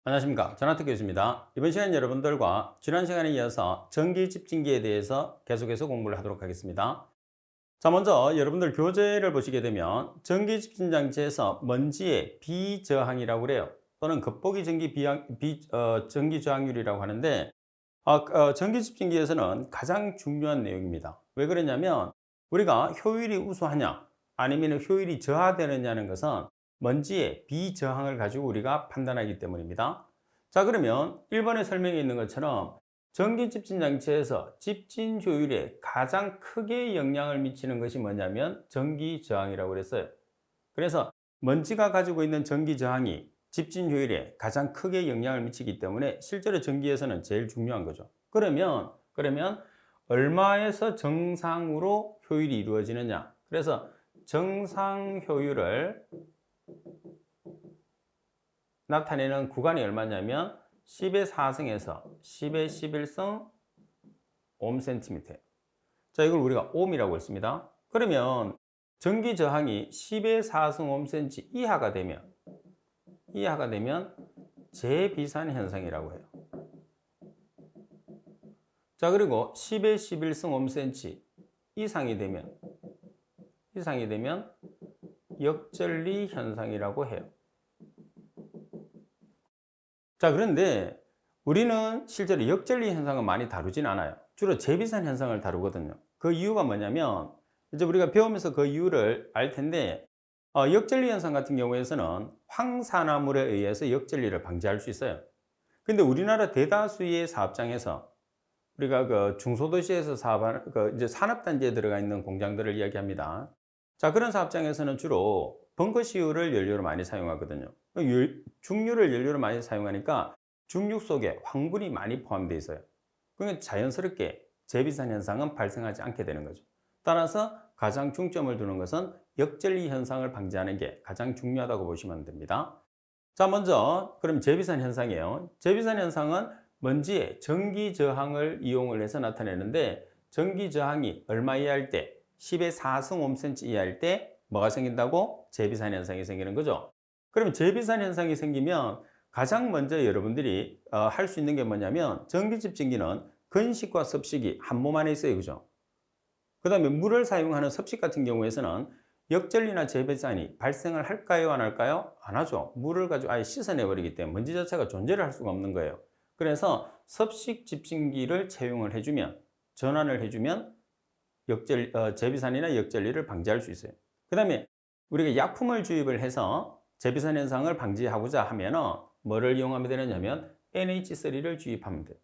안녕하십니까. 전하특 교수입니다. 이번 시간 여러분들과 지난 시간에 이어서 전기 집진기에 대해서 계속해서 공부를 하도록 하겠습니다. 자, 먼저 여러분들 교재를 보시게 되면 전기 집진 장치에서 먼지의 비저항이라고 그래요. 또는 겉보기 전기 저항률이라고 하는데 전기 집진기에서는 가장 중요한 내용입니다. 왜 그러냐면 우리가 효율이 우수하냐 아니면 효율이 저하되느냐는 것은 먼지의 비저항을 가지고 우리가 판단하기 때문입니다. 자, 그러면 1번에 설명해 있는 것처럼 전기 집진 장치에서 집진 효율에 가장 크게 영향을 미치는 것이 뭐냐면 전기 저항이라고 그랬어요. 그래서 먼지가 가지고 있는 전기 저항이 집진 효율에 가장 크게 영향을 미치기 때문에 실제로 전기에서는 제일 중요한 거죠. 그러면 얼마에서 정상으로 효율이 이루어지느냐? 그래서 정상 효율을 나타내는 구간이 얼마냐면 10의 4승에서 10의 11승 옴센티미터. 자, 이걸 우리가 옴이라고 했습니다. 그러면 전기 저항이 10의 4승 옴센티 이하가 되면 재비산 현상이라고 해요. 자, 그리고 10의 11승 옴센티 이상이 되면 역전리 현상이라고 해요. 자, 그런데 우리는 실제로 역전리 현상은 많이 다루진 않아요. 주로 재비산 현상을 다루거든요. 그 이유가 뭐냐면 이제 우리가 배우면서 그 이유를 알 텐데 역전리 현상 같은 경우에서는 황산화물에 의해서 역전리를 방지할 수 있어요. 근데 우리나라 대다수의 사업장에서 우리가 그 중소도시에서 사업하는 이제 산업단지에 들어가 있는 공장들을 이야기합니다. 자, 그런 사업장에서는 주로 벙커CU를 연료로 많이 사용하거든요. 중유를 연료로 많이 사용하니까 중육 속에 황분이 많이 포함되어 있어요. 그러니까 자연스럽게 재비산 현상은 발생하지 않게 되는 거죠. 따라서 가장 중점을 두는 것은 역전리 현상을 방지하는 게 가장 중요하다고 보시면 됩니다. 자, 먼저 그럼 재비산 현상이에요. 재비산 현상은 먼지의 전기 저항을 이용을 해서 나타내는데 전기 저항이 얼마 이하일 때 10의 4승 옴센티 이하일 때 뭐가 생긴다고? 재비산 현상이 생기는 거죠. 그럼 재비산 현상이 생기면 가장 먼저 여러분들이 할 수 있는 게 뭐냐면 전기 집진기는 건식과 습식이 한 몸 안에 있어요. 그죠? 그 다음에 물을 사용하는 습식 같은 경우에서는 역전리나 재배산이 발생을 할까요? 안 할까요? 안 하죠. 물을 가지고 아예 씻어내버리기 때문에 먼지 자체가 존재를 할 수가 없는 거예요. 그래서 습식 집진기를 채용을 해주면, 전환을 해주면 재비산이나 역전리를 방지할 수 있어요. 그 다음에 우리가 약품을 주입을 해서 재비산 현상을 방지하고자 하면 뭐를 이용하면 되느냐면 NH3를 주입하면 돼요.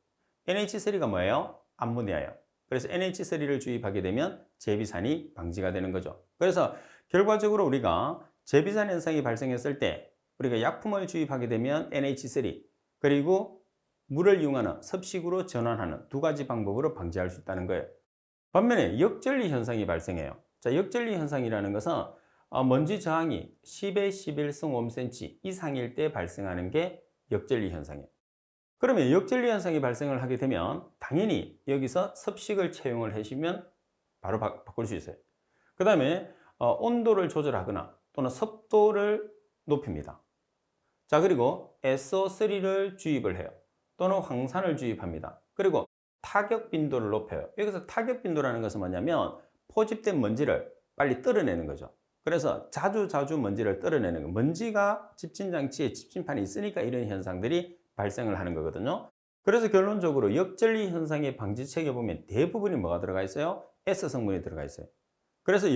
NH3가 뭐예요? 암모니아예요. 그래서 NH3를 주입하게 되면 재비산이 방지가 되는 거죠. 그래서 결과적으로 우리가 재비산 현상이 발생했을 때 우리가 약품을 주입하게 되면 NH3 그리고 물을 이용하는 습식으로 전환하는 두 가지 방법으로 방지할 수 있다는 거예요. 반면에 역전리 현상이 발생해요. 자, 역전리 현상이라는 것은 먼지 저항이 10의 11승 옴센티 이상일 때 발생하는 게 역전리 현상이에요. 그러면 역전리 현상이 발생을 하게 되면 당연히 여기서 습식을 채용을 해주면 바로 바꿀 수 있어요. 그 다음에 온도를 조절하거나 또는 습도를 높입니다. 자, 그리고 SO3를 주입을 해요. 또는 황산을 주입합니다. 그리고 타격 빈도를 높여요. 여기서 타격 빈도라는 것은 뭐냐면 포집된 먼지를 빨리 떨어내는 거죠. 그래서 자주 먼지를 떨어내는 거예요. 먼지가 집진장치에 집진판이 있으니까 이런 현상들이 발생을 하는 거거든요. 그래서 결론적으로 역전리 현상의 방지책에 보면 대부분이 뭐가 들어가 있어요? S성분이 들어가 있어요. 그래서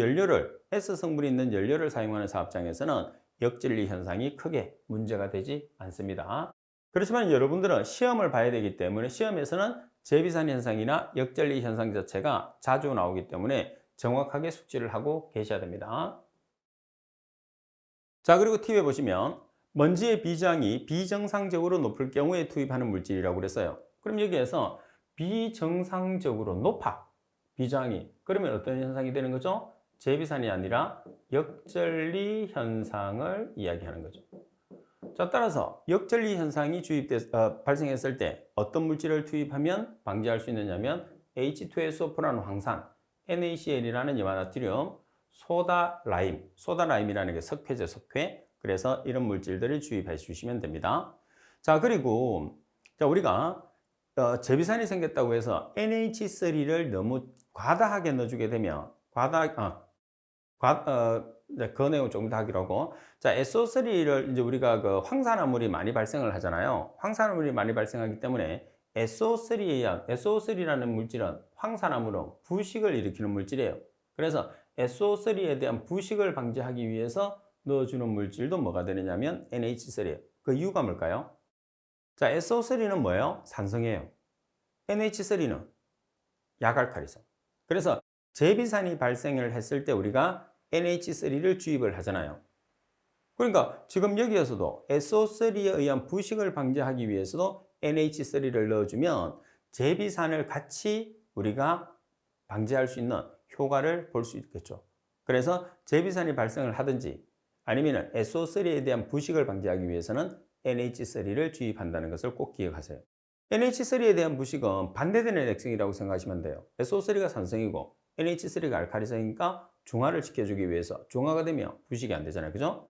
S성분이 있는 연료를 사용하는 사업장에서는 역전리 현상이 크게 문제가 되지 않습니다. 그렇지만 여러분들은 시험을 봐야 되기 때문에 시험에서는 재비산 현상이나 역전리 현상 자체가 자주 나오기 때문에 정확하게 숙지를 하고 계셔야 됩니다. 자, 그리고 팁에 보시면 먼지의 비저항이 비정상적으로 높을 경우에 투입하는 물질이라고 그랬어요. 그럼 여기에서 비정상적으로 높아. 비저항이. 그러면 어떤 현상이 되는 거죠? 재비산이 아니라 역전리 현상을 이야기하는 거죠. 자, 따라서 역전리 현상이 발생했을 때 어떤 물질을 투입하면 방지할 수 있느냐면 H2SO4라는 황산, NaCl이라는 이산화트륨, 소다라임이라는 게 석회죠, 석회. 그래서 이런 물질들을 주입해 주시면 됩니다. 자, 그리고 자, 우리가 제비산이 생겼다고 해서 NH3를 너무 과다하게 넣어주게 되면 이제 그 내용 조금 더 하기로 하고, 자, SO3를 이제 우리가 그 황산화물이 많이 발생을 하잖아요. 황산화물이 많이 발생하기 때문에 SO3라는 물질은 황산화물은 부식을 일으키는 물질이에요. 그래서 SO3에 대한 부식을 방지하기 위해서 넣어주는 물질도 뭐가 되느냐면 NH3예요. 그 이유가 뭘까요? 자, SO3는 뭐예요? 산성이에요. NH3는 약알칼리성. 그래서 제비산이 발생을 했을 때 우리가 NH3를 주입을 하잖아요. 그러니까 지금 여기에서도 SO3에 의한 부식을 방지하기 위해서도 NH3를 넣어주면 제비산을 같이 우리가 방지할 수 있는 효과를 볼 수 있겠죠. 그래서 제비산이 발생을 하든지 아니면 SO3에 대한 부식을 방지하기 위해서는 NH3를 주입한다는 것을 꼭 기억하세요. NH3에 대한 부식은 반대되는 액성이라고 생각하시면 돼요. SO3가 산성이고 NH3가 알칼리성이니까 중화를 시켜주기 위해서 중화가 되면 부식이 안 되잖아요. 그죠?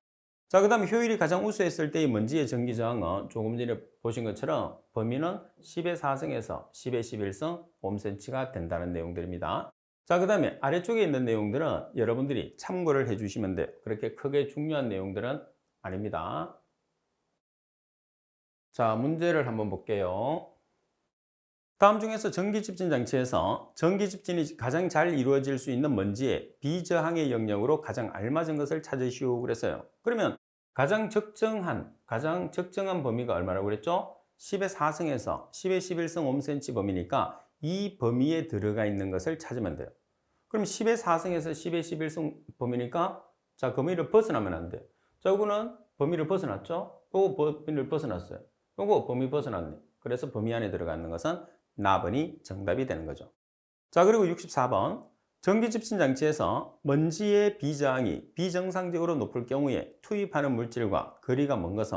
자, 그 다음에 효율이 가장 우수했을 때의 먼지의 전기 저항은 조금 전에 보신 것처럼 범위는 10의 4승에서 10의 11승 5cm가 된다는 내용들입니다. 자, 그 다음에 아래쪽에 있는 내용들은 여러분들이 참고를 해주시면 돼요. 그렇게 크게 중요한 내용들은 아닙니다. 자, 문제를 한번 볼게요. 다음 중에서 전기 집진 장치에서 전기 집진이 가장 잘 이루어질 수 있는 먼지의 비저항의 영역으로 가장 알맞은 것을 찾으시오 그랬어요. 그러면 가장 적정한 범위가 얼마라고 그랬죠? 10의 4승에서 10의 11승 5cm 범위니까 이 범위에 들어가 있는 것을 찾으면 돼요. 그럼 10의 4승에서 10의 11승 범위니까 자, 범위를 벗어나면 안 돼요. 자, 이거는 범위를 벗어났죠? 요거 범위를 벗어났어요. 요거 범위 벗어났네. 그래서 범위 안에 들어가 있는 것은 나번이 정답이 되는 거죠. 자, 그리고 64번. 전기 집진 장치에서 먼지의 비저항이 비정상적으로 높을 경우에 투입하는 물질과 거리가 먼 것은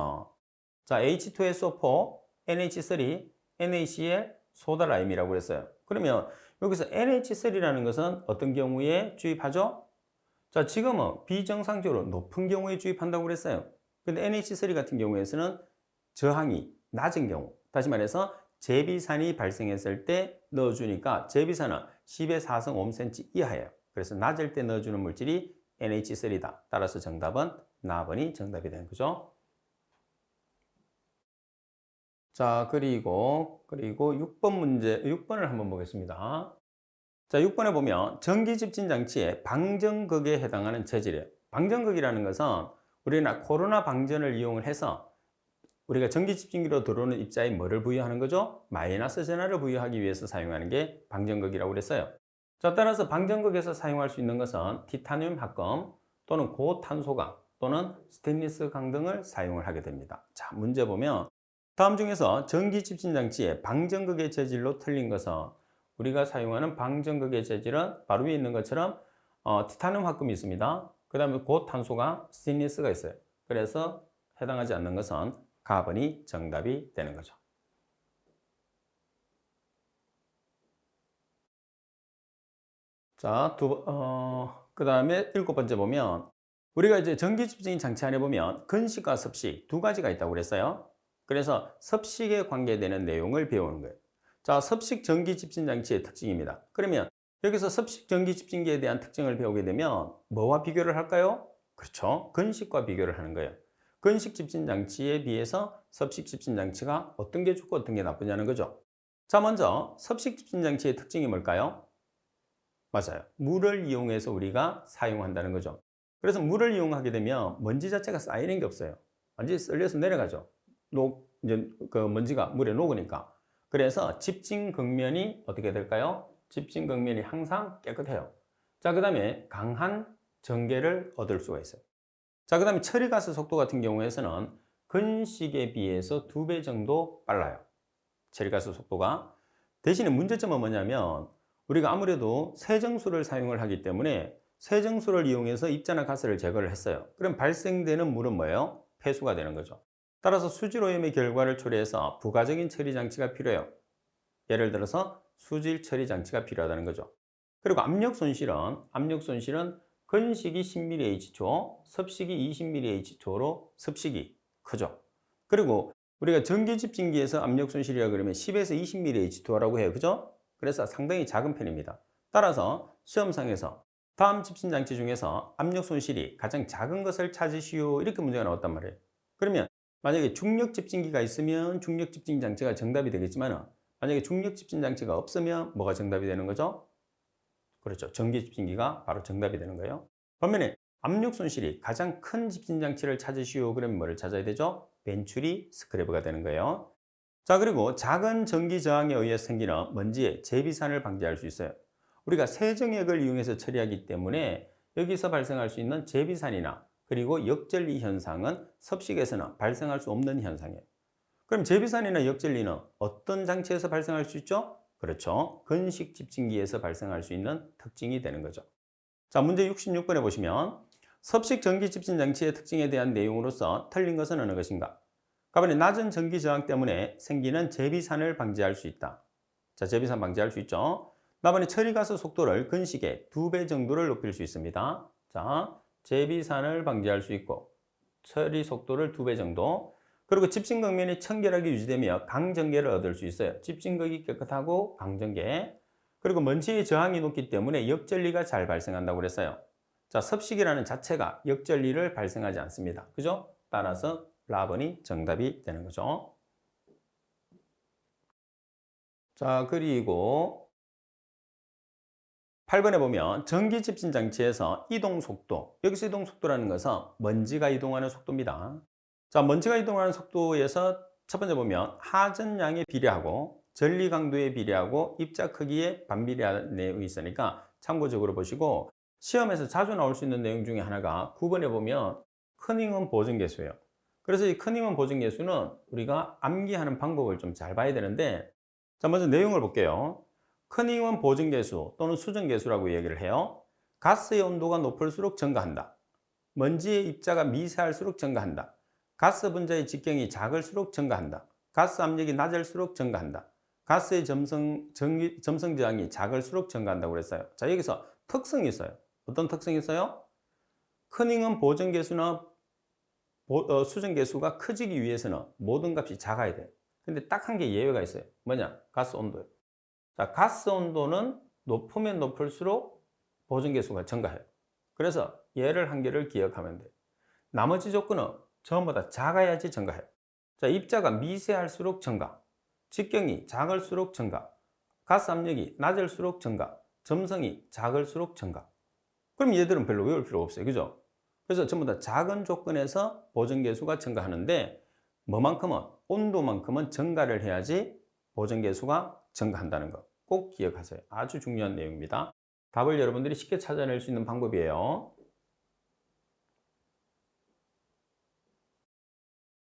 자, H2SO4, NH3, NaCl, 소다라임이라고 그랬어요. 그러면 여기서 NH3라는 것은 어떤 경우에 주입하죠? 자, 지금은 비정상적으로 높은 경우에 주입한다고 그랬어요. 근데 NH3 같은 경우에서는 저항이 낮은 경우, 다시 말해서 제비산이 발생했을 때 넣어주니까 제비산은 10의 4승 5cm 이하예요. 그래서 낮을 때 넣어주는 물질이 NH3다. 따라서 정답은 나번이 정답이 되는 거죠. 자, 그리고 6번 문제, 6번을 한번 보겠습니다. 자, 6번에 보면 전기 집진 장치의 방전극에 해당하는 재질이에요. 방전극이라는 것은 우리나라 코로나 방전을 이용을 해서 우리가 전기 집진기로 들어오는 입자에 뭐를 부여하는 거죠? 마이너스 전하를 부여하기 위해서 사용하는 게 방전극이라고 그랬어요. 자, 따라서 방전극에서 사용할 수 있는 것은 티타늄 합금 또는 고탄소강 또는 스테인리스 강 등을 사용을 하게 됩니다. 자, 문제 보면 다음 중에서 전기 집진 장치의 방전극의 재질로 틀린 것은 우리가 사용하는 방전극의 재질은 바로 위에 있는 것처럼 티타늄 합금이 있습니다. 그 다음에 고탄소강, 스테인리스가 있어요. 그래서 해당하지 않는 것은 가번이 정답이 되는 거죠. 자, 그 다음에 7번째 보면 우리가 이제 전기 집진 장치 안에 보면 건식과 섭식 두 가지가 있다고 그랬어요. 그래서 섭식에 관계되는 내용을 배우는 거예요. 자, 섭식 전기 집진 장치의 특징입니다. 그러면 여기서 섭식 전기 집진기에 대한 특징을 배우게 되면 뭐와 비교를 할까요? 그렇죠. 건식과 비교를 하는 거예요. 건식 집진 장치에 비해서 섭식 집진 장치가 어떤 게 좋고 어떤 게 나쁘냐는 거죠. 자, 먼저 섭식 집진 장치의 특징이 뭘까요? 맞아요. 물을 이용해서 우리가 사용한다는 거죠. 그래서 물을 이용하게 되면 먼지 자체가 쌓이는 게 없어요. 완전히 썰려서 내려가죠. 이제 그 먼지가 물에 녹으니까. 그래서 집진 극면이 어떻게 될까요? 집진 극면이 항상 깨끗해요. 자, 그 다음에 강한 전개를 얻을 수가 있어요. 자, 그 다음에 처리가스 속도 같은 경우에서는 건식에 비해서 2배 정도 빨라요. 처리가스 속도가. 대신에 문제점은 뭐냐면 우리가 아무래도 세정수를 사용을 하기 때문에 세정수를 이용해서 입자나 가스를 제거를 했어요. 그럼 발생되는 물은 뭐예요? 폐수가 되는 거죠. 따라서 수질오염의 결과를 초래해서 부가적인 처리 장치가 필요해요. 예를 들어서 수질 처리 장치가 필요하다는 거죠. 그리고 압력 손실은 건식이 10mH초, 섭식이 20mH초로 섭식이 크죠. 그리고 우리가 전기 집진기에서 압력 손실이라 그러면 10에서 20mm H2O라고 해요. 그죠? 그래서 상당히 작은 편입니다. 따라서 시험상에서 다음 집진 장치 중에서 압력 손실이 가장 작은 것을 찾으시오. 이렇게 문제가 나왔단 말이에요. 그러면 만약에 중력 집진기가 있으면 중력 집진 장치가 정답이 되겠지만 만약에 중력 집진 장치가 없으면 뭐가 정답이 되는 거죠? 그렇죠. 전기 집진기가 바로 정답이 되는 거예요. 반면에 압력 손실이 가장 큰 집진 장치를 찾으시오. 그러면 뭐를 찾아야 되죠? 벤츄리 스크래버가 되는 거예요. 자, 그리고 작은 전기 저항에 의해 생기는 먼지의 재비산을 방지할 수 있어요. 우리가 세정액을 이용해서 처리하기 때문에 여기서 발생할 수 있는 재비산이나 그리고 역전리 현상은 섭식에서는 발생할 수 없는 현상이에요. 그럼 재비산이나 역전리는 어떤 장치에서 발생할 수 있죠? 그렇죠. 건식 집진기에서 발생할 수 있는 특징이 되는 거죠. 자, 문제 66번에 보시면 섭식 전기 집진 장치의 특징에 대한 내용으로서 틀린 것은 어느 것인가? 가번에 낮은 전기 저항 때문에 생기는 재비산을 방지할 수 있다. 자, 재비산 방지할 수 있죠. 나번에 처리가스 속도를 건식의 2배 정도를 높일 수 있습니다. 자, 재비산을 방지할 수 있고 처리 속도를 2배 정도. 그리고 집진극면이 청결하게 유지되며 강전개를 얻을 수 있어요. 집진극이 깨끗하고 강전개. 그리고 먼지의 저항이 높기 때문에 역전리가 잘 발생한다고 그랬어요. 자, 섭식이라는 자체가 역전리를 발생하지 않습니다. 그죠? 따라서 라번이 정답이 되는 거죠. 자, 그리고 8번에 보면 전기 집진 장치에서 이동 속도. 여기서 이동 속도라는 것은 먼지가 이동하는 속도입니다. 자, 먼지가 이동하는 속도에서 첫 번째 보면 하전량에 비례하고 전리 강도에 비례하고 입자 크기에 반비례하는 있으니까 참고적으로 보시고 시험에서 자주 나올 수 있는 내용 중에 하나가 9번에 보면 커닝엄 보정계수예요. 그래서 이 커닝엄 보정계수는 우리가 암기하는 방법을 좀 잘 봐야 되는데 자, 먼저 내용을 볼게요. 커닝엄 보정계수 또는 수정계수라고 얘기를 해요. 가스의 온도가 높을수록 증가한다. 먼지의 입자가 미세할수록 증가한다. 가스 분자의 직경이 작을수록 증가한다. 가스 압력이 낮을수록 증가한다. 가스의 점성 저항이 작을수록 증가한다고 그랬어요. 자, 여기서 특성이 있어요. 어떤 특성이 있어요? 커닝엄 보정계수나 수정계수가 커지기 위해서는 모든 값이 작아야 돼요. 근데 딱 한 개 예외가 있어요. 뭐냐? 가스 온도예요. 자, 가스 온도는 높으면 높을수록 보정계수가 증가해요. 그래서 얘를 한 개를 기억하면 돼요. 나머지 조건은 전부 다 작아야지 증가해요. 자, 입자가 미세할수록 증가, 직경이 작을수록 증가, 가스 압력이 낮을수록 증가, 점성이 작을수록 증가. 그럼 얘들은 별로 외울 필요가 없어요. 그죠? 그래서 전부 다 작은 조건에서 보정계수가 증가하는데 뭐만큼은 온도만큼은 증가를 해야지 보정계수가 증가한다는 거 꼭 기억하세요. 아주 중요한 내용입니다. 답을 여러분들이 쉽게 찾아낼 수 있는 방법이에요.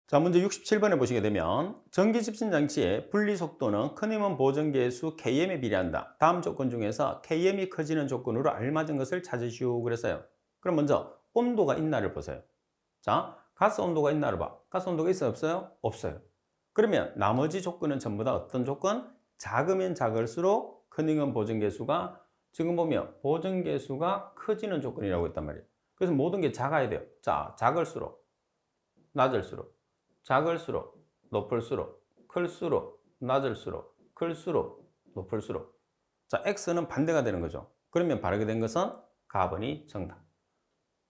자, 문제 67번에 보시게 되면 전기 집진 장치의 분리 속도는 커닝엄 보정계수 Km에 비례한다. 다음 조건 중에서 Km이 커지는 조건으로 알맞은 것을 찾으시오 그랬어요. 그럼 먼저 온도가 있나를 보세요. 자, 가스 온도가 있나를 봐. 가스 온도가 있어요, 없어요? 없어요. 그러면 나머지 조건은 전부 다 어떤 조건? 작으면 작을수록 커닝엄 보정계수가 지금 보면 보정계수가 커지는 조건이라고 했단 말이에요. 그래서 모든 게 작아야 돼요. 자, 작을수록, 낮을수록, 작을수록, 높을수록, 클수록, 낮을수록, 클수록, 높을수록. 자, X는 반대가 되는 거죠. 그러면 바르게 된 것은 가번이 정답.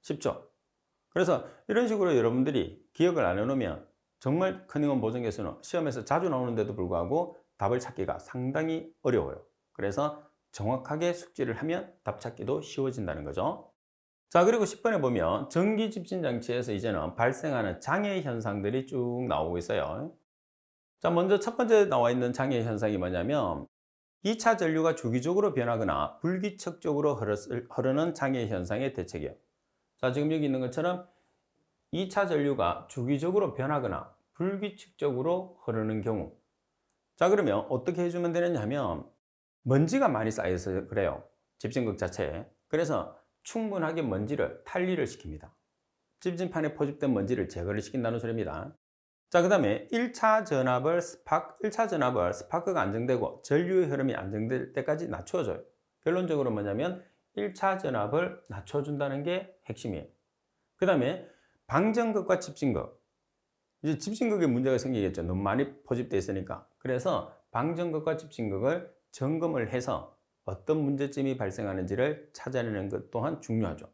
쉽죠? 그래서 이런 식으로 여러분들이 기억을 안 해놓으면 정말 커닝엄 보정계수는 시험에서 자주 나오는데도 불구하고 답을 찾기가 상당히 어려워요. 그래서 정확하게 숙지를 하면 답 찾기도 쉬워진다는 거죠. 자, 그리고 10번에 보면 전기 집진 장치에서 이제는 발생하는 장애 현상들이 쭉 나오고 있어요. 자, 먼저 첫 번째 나와 있는 장애 현상이 뭐냐면 2차 전류가 주기적으로 변하거나 불규칙적으로 흐르는 장애 현상의 대책이에요. 자, 지금 여기 있는 것처럼 2차 전류가 주기적으로 변하거나 불규칙적으로 흐르는 경우. 자, 그러면 어떻게 해주면 되느냐 하면 먼지가 많이 쌓여서 그래요. 집진극 자체에. 그래서 충분하게 먼지를 탈리를 시킵니다. 집진판에 포집된 먼지를 제거를 시킨다는 소리입니다. 자, 그 다음에 1차 전압을 스파크가 안정되고 전류의 흐름이 안정될 때까지 낮춰줘요. 결론적으로 뭐냐면 1차 전압을 낮춰준다는 게 핵심이에요. 그 다음에 방전극과 집진극. 이제 집진극에 문제가 생기겠죠. 너무 많이 포집되어 있으니까. 그래서 방정극과 집진극을 점검을 해서 어떤 문제점이 발생하는지를 찾아내는 것 또한 중요하죠.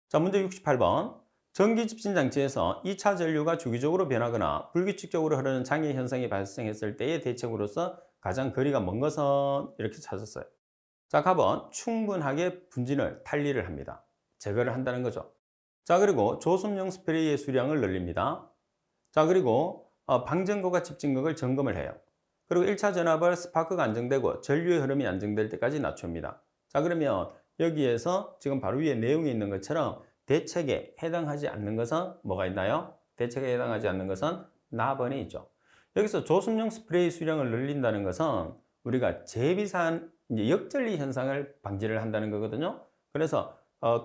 자, 문제 68번. 전기 집진 장치에서 2차 전류가 주기적으로 변하거나 불규칙적으로 흐르는 장애 현상이 발생했을 때의 대책으로서 가장 거리가 먼 것은 이렇게 찾았어요. 자, 갑은 충분하게 분진을 탈리를 합니다. 제거를 한다는 거죠. 자, 그리고 조수용 스프레이의 수량을 늘립니다. 자, 그리고 방전극과 집진극을 점검을 해요. 그리고 1차 전압을 스파크가 안정되고 전류의 흐름이 안정될 때까지 낮춥니다. 자, 그러면 여기에서 지금 바로 위에 내용이 있는 것처럼 대책에 해당하지 않는 것은 뭐가 있나요? 대책에 해당하지 않는 것은 나번이 있죠. 여기서 조수용 스프레이 수량을 늘린다는 것은 우리가 재비산 이제 역전리 현상을 방지를 한다는 거거든요. 그래서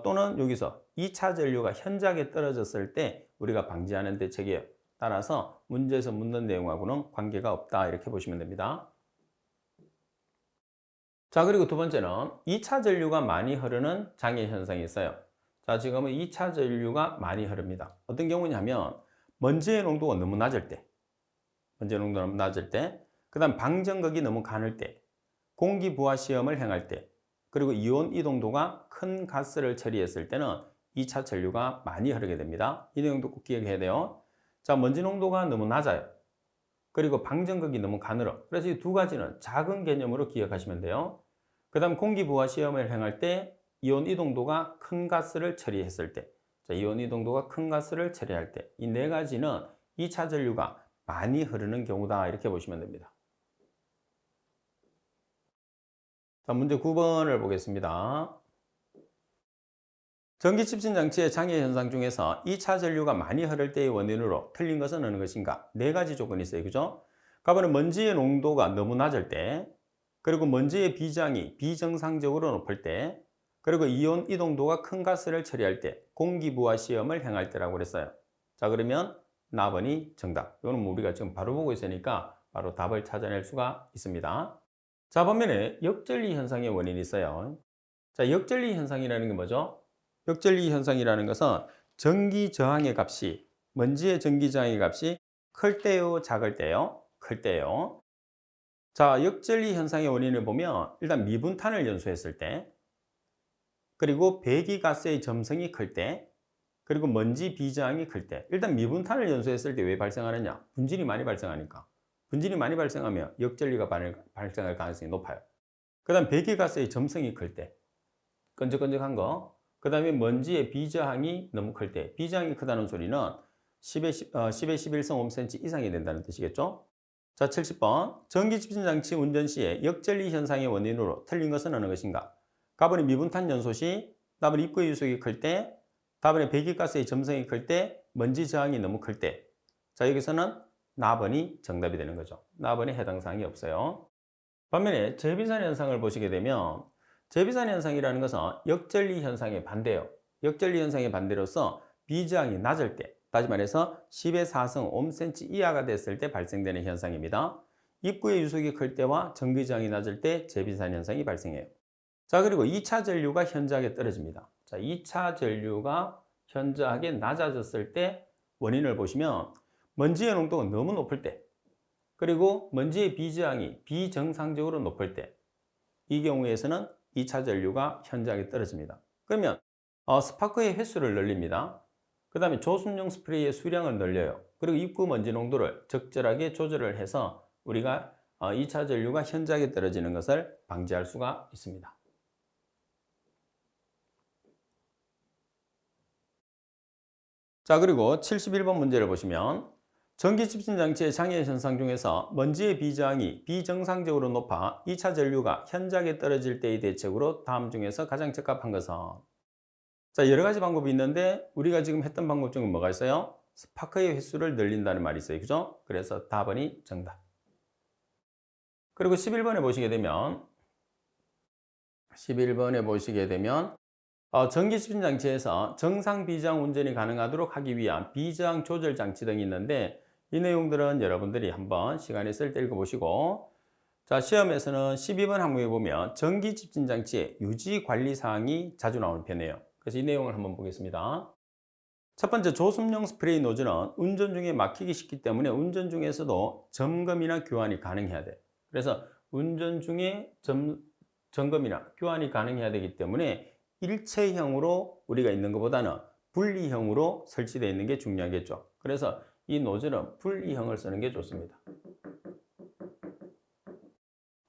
또는 여기서 2차 전류가 현저하게 떨어졌을 때 우리가 방지하는 대책이에요. 따라서 문제에서 묻는 내용하고는 관계가 없다 이렇게 보시면 됩니다. 자, 그리고 두 번째는 2차 전류가 많이 흐르는 장애 현상이 있어요. 자, 지금은 2차 전류가 많이 흐릅니다. 어떤 경우냐면 먼지의 농도가 너무 낮을 때, 먼지의 농도가 너무 낮을 때, 그 다음 방정극이 너무 가늘 때, 공기 부하 시험을 행할 때, 그리고 이온 이동도가 큰 가스를 처리했을 때는 2차 전류가 많이 흐르게 됩니다. 이 내용도 꼭 기억해야 돼요. 자, 먼지 농도가 너무 낮아요. 그리고 방정극이 너무 가늘어. 그래서 이 두 가지는 작은 개념으로 기억하시면 돼요. 그 다음 공기 부하 시험을 행할 때 이온 이동도가 큰 가스를 처리했을 때, 자, 이온 이동도가 큰 가스를 처리할 때, 이 네 가지는 2차 전류가 많이 흐르는 경우다 이렇게 보시면 됩니다. 자, 문제 9번을 보겠습니다. 전기 집진 장치의 장애 현상 중에서 2차 전류가 많이 흐를 때의 원인으로 틀린 것은 어느 것인가? 네 가지 조건이 있어요. 그죠? 가번은 먼지의 농도가 너무 낮을 때, 그리고 먼지의 비장이 비정상적으로 높을 때, 그리고 이온 이동도가 큰 가스를 처리할 때, 공기 부하 시험을 행할 때라고 그랬어요. 자, 그러면 나번이 정답. 이거는 우리가 지금 바로 보고 있으니까 바로 답을 찾아낼 수가 있습니다. 자, 반면에 역전리 현상의 원인이 있어요. 자, 역전리 현상이라는 게 뭐죠? 역전리 현상이라는 것은 전기 저항의 값이, 먼지의 전기 저항의 값이 클 때요, 작을 때요? 클 때요. 자, 역전리 현상의 원인을 보면 일단 미분탄을 연소했을 때, 그리고 배기가스의 점성이 클 때, 그리고 먼지 비저항이 클 때. 일단 미분탄을 연소했을 때 왜 발생하느냐? 분진이 많이 발생하니까. 분진이 많이 발생하면 역전리가 발생할 가능성이 높아요. 그 다음 배기가스의 점성이 클 때, 끈적끈적한 거. 그 다음에 먼지의 비저항이 너무 클 때, 비저항이 크다는 소리는 10의 11성 5cm 이상이 된다는 뜻이겠죠? 자, 70번. 전기집진장치 운전 시에 역전리 현상의 원인으로 틀린 것은 어느 것인가? 가번이 미분탄 연소 시, 답은 입구의 유속이 클 때, 답은 배기가스의 점성이 클 때, 먼지 저항이 너무 클 때. 자, 여기서는 나번이 정답이 되는 거죠. 나번에 해당 사항이 없어요. 반면에 재비산 현상을 보시게 되면 재비산 현상이라는 것은 역전리 현상의 반대예요. 역전리 현상의 반대로서 비저항이 낮을 때, 다시 말해서 10의 4성 5cm 이하가 됐을 때 발생되는 현상입니다. 입구의 유속이 클 때와 전기저항이 낮을 때 재비산 현상이 발생해요. 자, 그리고 2차 전류가 현저하게 떨어집니다. 자, 2차 전류가 현저하게 낮아졌을 때 원인을 보시면 먼지의 농도가 너무 높을 때, 그리고 먼지의 비저항이 비정상적으로 높을 때, 이 경우에서는 2차 전류가 현저하게 떨어집니다. 그러면 스파크의 횟수를 늘립니다. 그 다음에 조수용 스프레이의 수량을 늘려요. 그리고 입구 먼지 농도를 적절하게 조절을 해서 우리가 2차 전류가 현저하게 떨어지는 것을 방지할 수가 있습니다. 자, 그리고 71번 문제를 보시면 전기집진 장치의 장애 현상 중에서 먼지의 비저항이 비정상적으로 높아 2차 전류가 현저하게 떨어질 때의 대책으로 다음 중에서 가장 적합한 것은? 자, 여러 가지 방법이 있는데 우리가 지금 했던 방법 중에 뭐가 있어요? 스파크의 횟수를 늘린다는 말이 있어요. 그죠? 그래서 답은이 정답. 그리고 11번에 보시게 되면 전기집진 장치에서 정상 비저항 운전이 가능하도록 하기 위한 비저항 조절 장치 등이 있는데 이 내용들은 여러분들이 한번 시간 있을 때 읽어보시고, 자, 시험에서는 12번 항목에 보면 전기집진 장치의 유지 관리 사항이 자주 나오는 편이에요. 그래서 이 내용을 한번 보겠습니다. 첫 번째 조습용 스프레이 노즐은 운전 중에 막히기 쉽기 때문에 운전 중에서도 점검이나 교환이 가능해야 돼. 그래서 운전 중에 점검이나 교환이 가능해야 되기 때문에 일체형으로 우리가 있는 것보다는 분리형으로 설치되어 있는 게 중요하겠죠. 그래서 이 노즐은 분리형을 쓰는 게 좋습니다.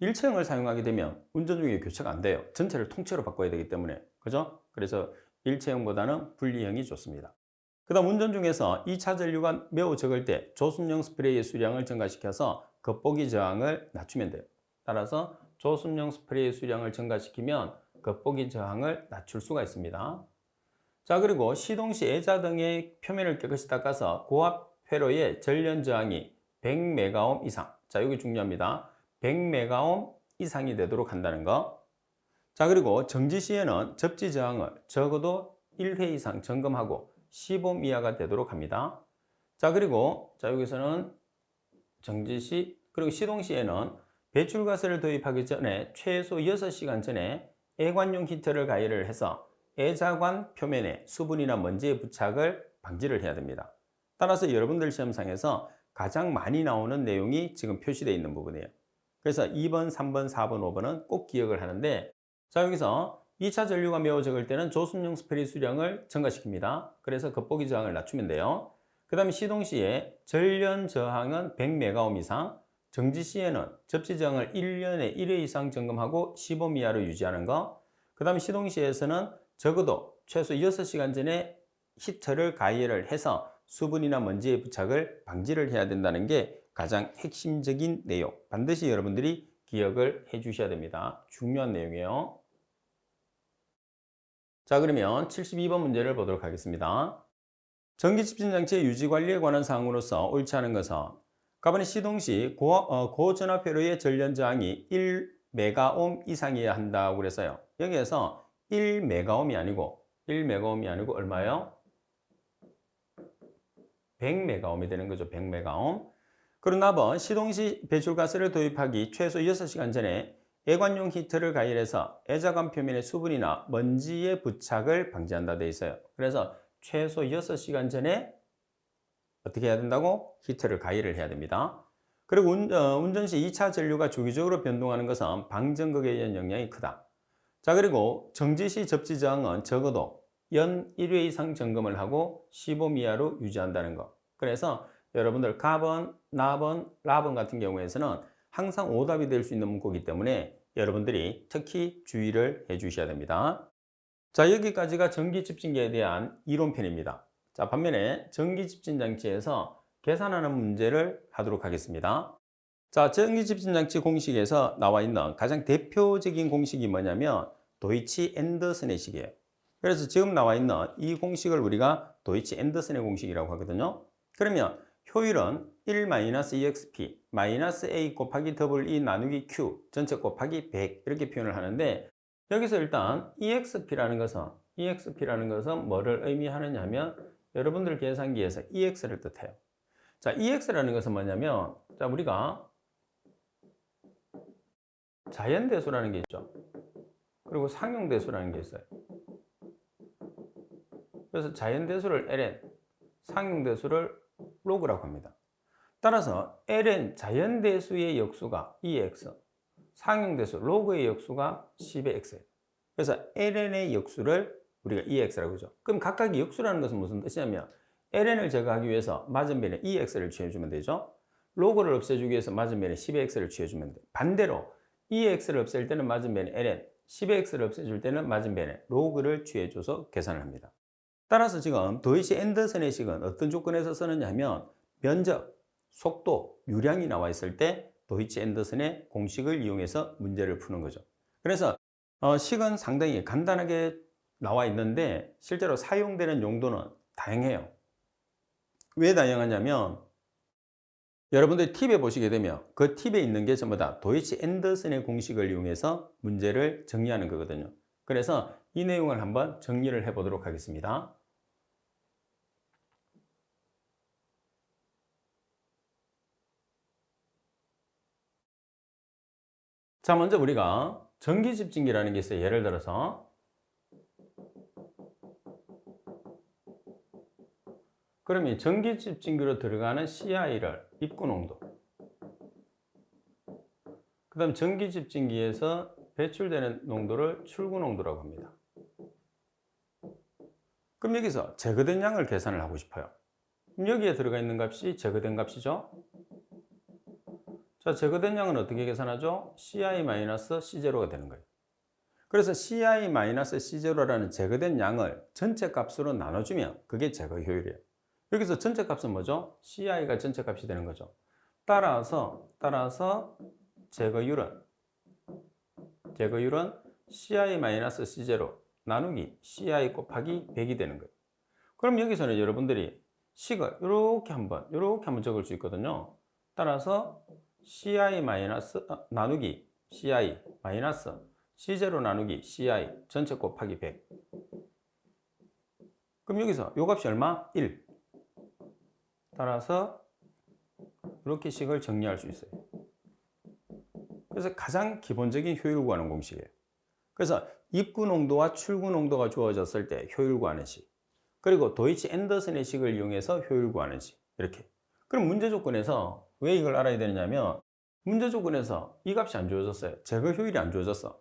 일체형을 사용하게 되면 운전 중에 교체가 안 돼요. 전체를 통째로 바꿔야 되기 때문에. 그죠? 그래서 일체형보다는 분리형이 좋습니다. 그 다음 운전 중에서 2차 전류가 매우 적을 때 조습용 스프레이의 수량을 증가시켜서 겉보기 저항을 낮추면 돼요. 따라서 조습용 스프레이의 수량을 증가시키면 겉보기 저항을 낮출 수가 있습니다. 자, 그리고 시동 시 애자 등의 표면을 깨끗이 닦아서 고압 회로의 전련 저항이 100메가옴 이상. 자, 여기 중요합니다. 100메가옴 이상이 되도록 한다는 거. 자, 그리고 정지 시에는 접지 저항을 적어도 1회 이상 점검하고 10옴 이하가 되도록 합니다. 자, 그리고 여기서는 정지 시 그리고 시동 시에는 배출가스를 도입하기 전에 최소 6시간 전에 애관용 히터를 가열을 해서 애자관 표면에 수분이나 먼지의 부착을 방지를 해야 됩니다. 따라서 여러분들 시험상에서 가장 많이 나오는 내용이 지금 표시되어 있는 부분이에요. 그래서 2번, 3번, 4번, 5번은 꼭 기억을 하는데, 자, 여기서 2차 전류가 매우 적을 때는 조습용 스프레이 수량을 증가시킵니다. 그래서 겉보기 저항을 낮추면 돼요. 그 다음에 시동 시에 전련 저항은 100메가옴 이상, 정지 시에는 접지 저항을 1년에 1회 이상 점검하고 15옴 이하로 유지하는 거. 그 다음에 시동 시에서는 적어도 최소 6시간 전에 히터를 가열을 해서 수분이나 먼지의 부착을 방지를 해야 된다는 게 가장 핵심적인 내용. 반드시 여러분들이 기억을 해 주셔야 됩니다. 중요한 내용이에요. 자, 그러면 72번 문제를 보도록 하겠습니다. 전기 집진 장치의 유지 관리에 관한 사항으로서 옳지 않은 것은 가번의 시동 시 고전압 회로의 전련 저항이 1메가옴 이상이어야 한다고 그랬어요. 여기에서 1메가옴이 아니고 얼마예요? 100메가옴이 되는 거죠. 100메가옴. 그리고 나번 시동 시 배출가스를 도입하기 최소 6시간 전에 애관용 히터를 가열해서 애자관 표면의 수분이나 먼지의 부착을 방지한다 되어 있어요. 그래서 최소 6시간 전에 어떻게 해야 된다고? 히터를 가열을 해야 됩니다. 그리고 운전 시 2차 전류가 주기적으로 변동하는 것은 방전극에 의한 영향이 크다. 자, 그리고 정지 시 접지 저항은 적어도 연 1회 이상 점검을 하고 15옴 이하로 유지한다는 것. 그래서 여러분들 가번, 나번, 라번 같은 경우에서는 항상 오답이 될 수 있는 문구이기 때문에 여러분들이 특히 주의를 해 주셔야 됩니다. 자, 여기까지가 전기 집진기에 대한 이론편입니다. 자, 반면에 전기 집진 장치에서 계산하는 문제를 하도록 하겠습니다. 자, 전기 집진 장치 공식에서 나와 있는 가장 대표적인 공식이 뭐냐면 도이치 앤더슨의 식이에요. 그래서 지금 나와 있는 이 공식을 우리가 도이치 앤더슨의 공식이라고 하거든요. 그러면 효율은 1-EXP -A 곱하기 E 나누기 Q 전체 곱하기 100 이렇게 표현을 하는데, 여기서 일단 EXP라는 것은 뭐를 의미하느냐 하면 여러분들 계산기에서 EX를 뜻해요. 자, EX라는 것은 뭐냐면, 자, 우리가 자연대수라는 게 있죠. 그리고 상용대수라는 게 있어요. 그래서 자연대수를 ln, 상용대수를 로그라고 합니다. 따라서 ln 자연대수의 역수가 2x, 상용대수 로그의 역수가 10의 x예요. 그래서 ln의 역수를 우리가 2x라고 하죠. 그럼 각각의 역수라는 것은 무슨 뜻이냐면 ln을 제거하기 위해서 맞은변에 2x를 취해주면 되죠. 로그를 없애주기 위해서 맞은변에 10의 x를 취해주면 돼요. 반대로 2x를 없앨 때는 맞은변에 ln, 10의 x를 없애줄 때는 맞은변에 로그를 취해줘서 계산을 합니다. 따라서 지금 도이치 앤더슨의 식은 어떤 조건에서 쓰느냐 하면 면적, 속도, 유량이 나와 있을 때 도이치 앤더슨의 공식을 이용해서 문제를 푸는 거죠. 그래서 식은 상당히 간단하게 나와 있는데 실제로 사용되는 용도는 다양해요. 왜 다양하냐면 여러분들이 팁에 보시게 되면 그 팁에 있는 게 전부 다 도이치 앤더슨의 공식을 이용해서 문제를 정리하는 거거든요. 그래서 이 내용을 한번 정리를 해 보도록 하겠습니다. 자, 먼저 우리가 전기 집진기라는 게 있어요. 예를 들어서 그러면 전기집진기로 들어가는 CI를 입구 농도, 그 다음 전기집진기에서 배출되는 농도를 출구 농도라고 합니다. 그럼 여기서 제거된 양을 계산을 하고 싶어요. 그럼 여기에 들어가 있는 값이 제거된 값이죠. 자, 제거된 양은 어떻게 계산하죠? CI-C0가 되는 거예요. 그래서 CI-C0라는 제거된 양을 전체 값으로 나눠주면 그게 제거 효율이에요. 여기서 전체 값은 뭐죠? CI가 전체 값이 되는 거죠. 따라서 제거율은 CI-C0 나누기 CI 곱하기 100이 되는 거예요. 그럼 여기서는 여러분들이 식을 이렇게 한번 적을 수 있거든요. 따라서 CI 나누기 CI 마이너스 C0 나누기 CI 전체 곱하기 100. 그럼 여기서 요 값이 얼마? 1. 따라서 이렇게 식을 정리할 수 있어요. 그래서 가장 기본적인 효율 구하는 공식이에요. 그래서 입구 농도와 출구 농도가 주어졌을 때 효율 구하는 식, 그리고 도이치 앤더슨의 식을 이용해서 효율 구하는 식, 이렇게. 그럼 문제 조건에서 왜 이걸 알아야 되느냐면, 문제 조건에서 이 값이 안 주어졌어요. 제거 효율이 안 주어졌어.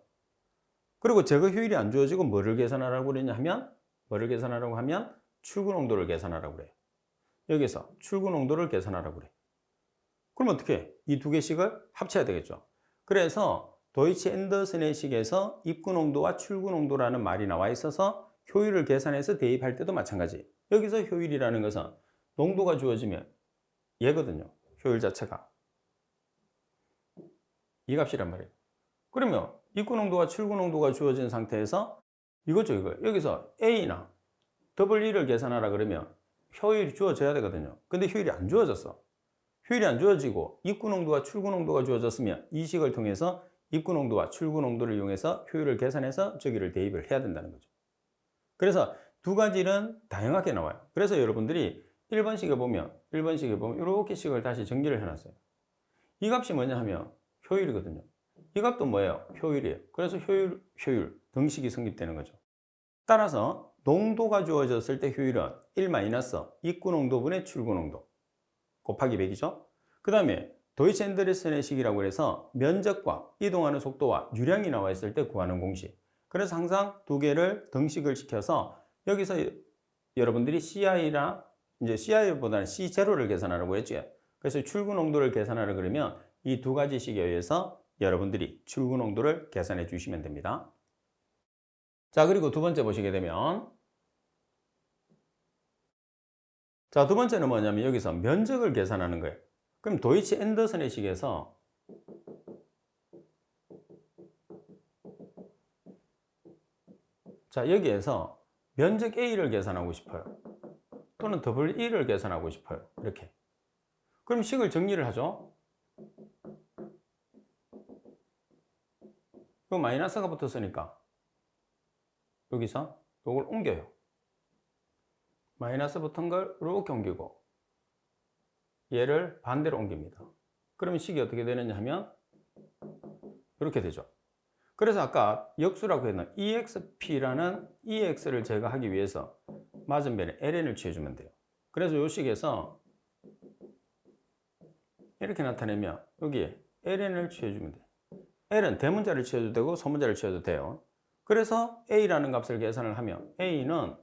그리고 제거 효율이 안 주어지고 뭐를 계산하라고 그러냐 하면, 출구 농도를 계산하라고 그래요. 여기서 출구 농도를 계산하라고 그래요. 그럼 어떻게 해? 이 두 개씩을 합쳐야 되겠죠. 그래서 도이치 앤더슨의 식에서 입구 농도와 출구 농도라는 말이 나와 있어서 효율을 계산해서 대입할 때도 마찬가지. 여기서 효율이라는 것은 농도가 주어지면 얘거든요. 효율 자체가. 이 값이란 말이에요. 그러면 입구 농도와 출구 농도가 주어진 상태에서 이거죠, 이거. 여기서 A나 WE를 계산하라 그러면 효율이 주어져야 되거든요. 근데 효율이 안 주어졌어. 효율이 안 주어지고 입구 농도와 출구 농도가 주어졌으면 이 식을 통해서 입구 농도와 출구 농도를 이용해서 효율을 계산해서 저기를 대입을 해야 된다는 거죠. 그래서 두 가지는 다양하게 나와요. 그래서 여러분들이 1번식에 보면 이렇게 식을 다시 정리를 해놨어요. 이 값이 뭐냐 하면 효율이거든요. 이 값도 뭐예요? 효율이에요. 그래서 효율, 등식이 성립되는 거죠. 따라서 농도가 주어졌을 때 효율은 1 입구 농도분의 출구 농도 곱하기 100이죠. 그 다음에 도이치 앤더슨의 식이라고 해서 면적과 이동하는 속도와 유량이 나와 있을 때 구하는 공식. 그래서 항상 두 개를 등식을 시켜서 여기서 여러분들이 CI나 이제 CI보다는 C0를 계산하라고 했죠. 그래서 출구 농도를 계산하라 그러면 이 두 가지 식에 의해서 여러분들이 출구 농도를 계산해 주시면 됩니다. 자, 그리고 두 번째 보시게 되면, 자, 두 번째는 뭐냐면 여기서 면적을 계산하는 거예요. 그럼 도이치 앤더슨의 식에서 자, 여기에서 면적 A를 계산하고 싶어요. 또는 WE를 계산하고 싶어요. 이렇게. 그럼 식을 정리를 하죠. 이 마이너스가 붙었으니까 여기서 이걸 옮겨요. 마이너스 붙은 걸 이렇게 옮기고 얘를 반대로 옮깁니다. 그러면 식이 어떻게 되느냐 하면 이렇게 되죠. 그래서 아까 역수라고 했던 EXP라는 EX를 제거하기 위해서 맞은변에 LN을 취해주면 돼요. 그래서 이 식에서 이렇게 나타내면 여기에 LN을 취해주면 돼요. L은 대문자를 취해도 되고 소문자를 취해도 돼요. 그래서 A라는 값을 계산을 하면 A는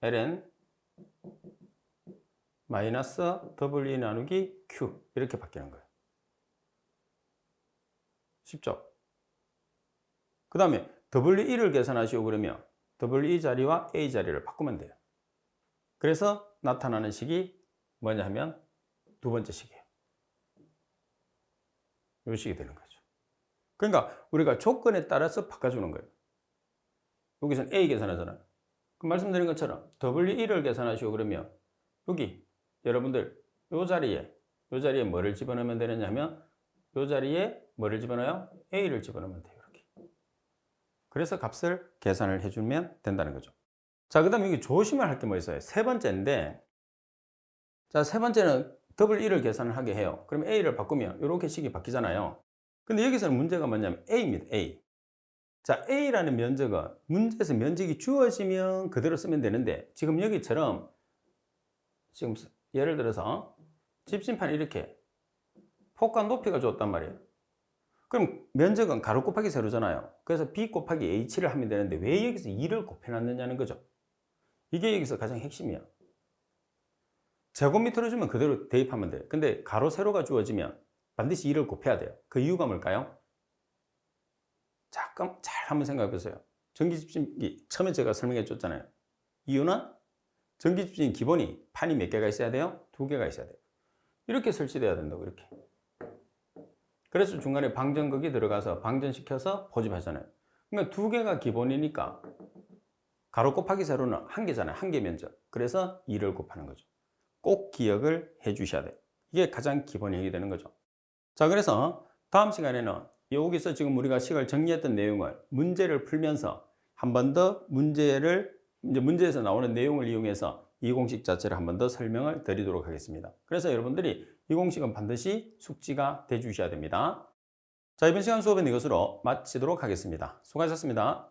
ln 마이너스 W 나누기 Q 이렇게 바뀌는 거예요. 쉽죠? 그 다음에 WE를 계산하시오 그러면 WE 자리와 A 자리를 바꾸면 돼요. 그래서 나타나는 식이 뭐냐 하면 두 번째 식이에요. 이 식이 되는 거죠. 그러니까 우리가 조건에 따라서 바꿔주는 거예요. 여기서는 A 계산하잖아요. 그 말씀드린 것처럼 WE를 계산하시오 그러면 여기 여러분들 요 자리에 뭐를 집어넣으면 되느냐 하면 요 자리에 뭐를 집어넣어요? A를 집어넣으면 돼요. 이렇게. 그래서 값을 계산을 해주면 된다는 거죠. 자, 그 다음에 여기 조심을 할 게 뭐 있어요? 세 번째인데, 자, 세 번째는 WE를 계산을 하게 해요. 그러면 A를 바꾸면 이렇게 식이 바뀌잖아요. 근데 여기서는 문제가 뭐냐면 A입니다. A. 자, A라는 면적은 문제에서 면적이 주어지면 그대로 쓰면 되는데 지금 여기처럼 지금 예를 들어서 집신판 이렇게 폭과 높이가 줬단 말이에요. 그럼 면적은 가로 곱하기 세로잖아요. 그래서 B 곱하기 H를 하면 되는데 왜 여기서 2를 곱해놨느냐는 거죠. 이게 여기서 가장 핵심이야. 제곱미터로 주면 그대로 대입하면 돼요. 근데 가로 세로가 주어지면 반드시 2를 곱해야 돼요. 그 이유가 뭘까요? 잠깐 잘 한번 생각해 보세요. 전기집신기 처음에 제가 설명해 줬잖아요. 이유는 전기집신 기본이 판이 몇 개가 있어야 돼요? 2개가 있어야 돼요. 이렇게 설치돼야 된다고 이렇게. 그래서 중간에 방전극이 들어가서 방전시켜서 포집하잖아요. 그러니까 2개가 기본이니까 가로 곱하기 세로는 1개잖아요. 1개 면적. 그래서 2를 곱하는 거죠. 꼭 기억을 해 주셔야 돼요. 이게 가장 기본형이 되는 거죠. 자, 그래서 다음 시간에는 여기서 지금 우리가 식을 정리했던 내용을 문제를 풀면서 한 번 더 문제에서 나오는 내용을 이용해서 이 공식 자체를 한 번 더 설명을 드리도록 하겠습니다. 그래서 여러분들이 이 공식은 반드시 숙지가 돼 주셔야 됩니다. 자, 이번 시간 수업은 이것으로 마치도록 하겠습니다. 수고하셨습니다.